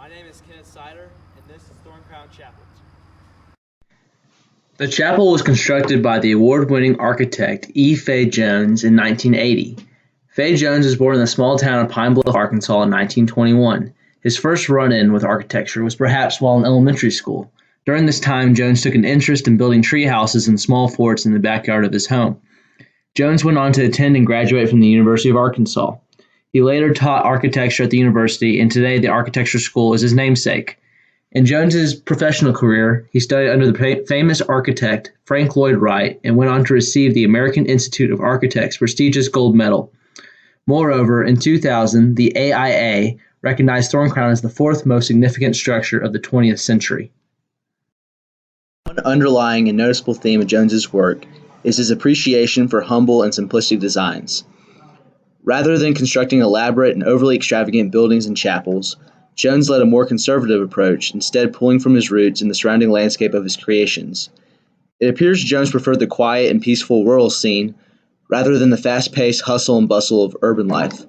My name is Kenneth Seiter, and this is Thorncrown Chapel. The chapel was constructed by the award-winning architect E. Fay Jones in 1980. Fay Jones was born in the small town of Pine Bluff, Arkansas in 1921. His first run-in with architecture was perhaps while in elementary school. During this time, Jones took an interest in building tree houses and small forts in the backyard of his home. Jones went on to attend and graduate from the University of Arkansas. He later taught architecture at the university, and today the architecture school is his namesake. In Jones's professional career, he studied under the famous architect Frank Lloyd Wright and went on to receive the American Institute of Architects' prestigious gold medal. Moreover, in 2000, the AIA recognized Thorncrown as the fourth most significant structure of the 20th century. One underlying and noticeable theme of Jones's work is his appreciation for humble and simplistic designs. Rather than constructing elaborate and overly extravagant buildings and chapels, Jones led a more conservative approach, instead pulling from his roots in the surrounding landscape of his creations. It appears Jones preferred the quiet and peaceful rural scene rather than the fast-paced hustle and bustle of urban life.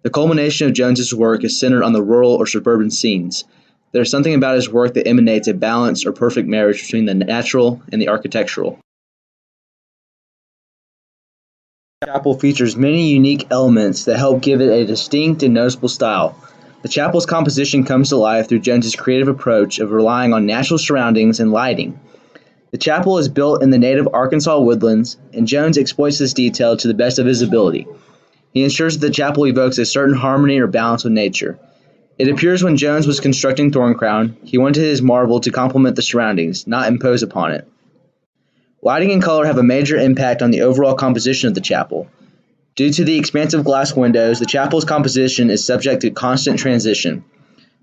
The culmination of Jones's work is centered on the rural or suburban scenes. There is something about his work that emanates a balanced or perfect marriage between the natural and the architectural. The chapel features many unique elements that help give it a distinct and noticeable style. The chapel's composition comes to life through Jones's creative approach of relying on natural surroundings and lighting. The chapel is built in the native Arkansas woodlands, and Jones exploits this detail to the best of his ability. He ensures that the chapel evokes a certain harmony or balance with nature. It appears when Jones was constructing Thorncrown, he wanted his marble to complement the surroundings, not impose upon it. Lighting and color have a major impact on the overall composition of the chapel. Due to the expansive glass windows, the chapel's composition is subject to constant transition.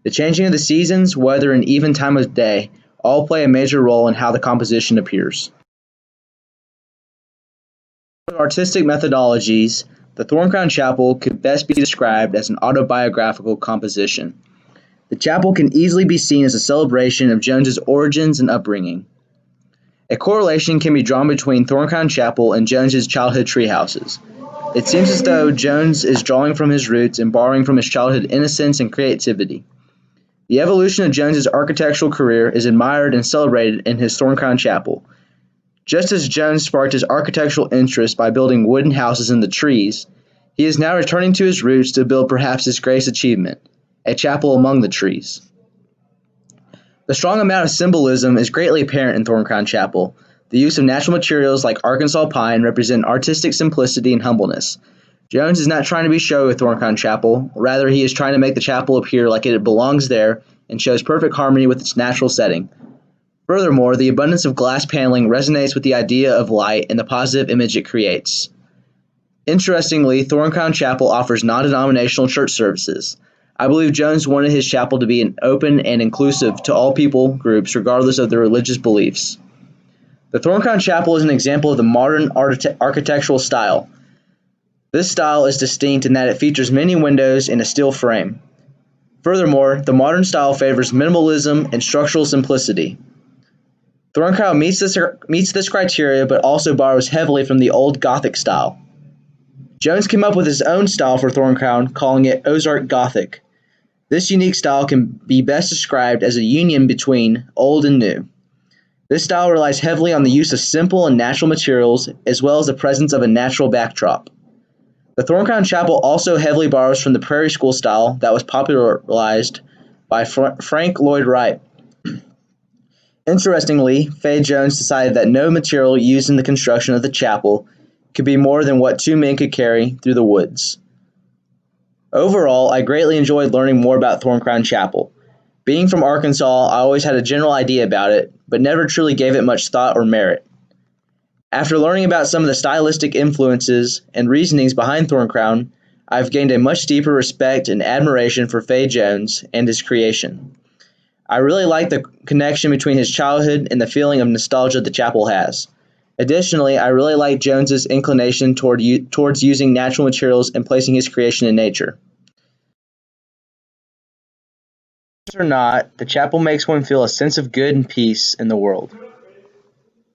The changing of the seasons, weather, and even time of day all play a major role in how the composition appears. In artistic methodologies, the Thorncrown Chapel could best be described as an autobiographical composition. The chapel can easily be seen as a celebration of Jones's origins and upbringing. A correlation can be drawn between Thorncrown Chapel and Jones's childhood tree houses. It seems as though Jones is drawing from his roots and borrowing from his childhood innocence and creativity. The evolution of Jones's architectural career is admired and celebrated in his Thorncrown Chapel. Just as Jones sparked his architectural interest by building wooden houses in the trees, he is now returning to his roots to build perhaps his greatest achievement, a chapel among the trees. The strong amount of symbolism is greatly apparent in Thorncrown Chapel. The use of natural materials like Arkansas pine represent artistic simplicity and humbleness. Jones is not trying to be showy with Thorncrown Chapel, rather he is trying to make the chapel appear like it belongs there and shows perfect harmony with its natural setting. Furthermore, the abundance of glass paneling resonates with the idea of light and the positive image it creates. Interestingly, Thorncrown Chapel offers non-denominational church services. I believe Jones wanted his chapel to be open and inclusive to all people groups regardless of their religious beliefs. The Thorncrown Chapel is an example of the modern architectural style. This style is distinct in that it features many windows in a steel frame. Furthermore, the modern style favors minimalism and structural simplicity. Thorncrown meets this criteria but also borrows heavily from the old Gothic style. Jones came up with his own style for Thorncrown, calling it Ozark Gothic. This unique style can be best described as a union between old and new. This style relies heavily on the use of simple and natural materials, as well as the presence of a natural backdrop. The Thorncrown Chapel also heavily borrows from the Prairie School style that was popularized by Frank Lloyd Wright. Interestingly, Fay Jones decided that no material used in the construction of the chapel could be more than what two men could carry through the woods. Overall, I greatly enjoyed learning more about Thorncrown Chapel. Being from Arkansas, I always had a general idea about it, but never truly gave it much thought or merit. After learning about some of the stylistic influences and reasonings behind Thorncrown, I've gained a much deeper respect and admiration for Fay Jones and his creation. I really like the connection between his childhood and the feeling of nostalgia the chapel has. Additionally, I really like Jones's inclination towards using natural materials and placing his creation in nature. Or not, the chapel makes one feel a sense of good and peace in the world.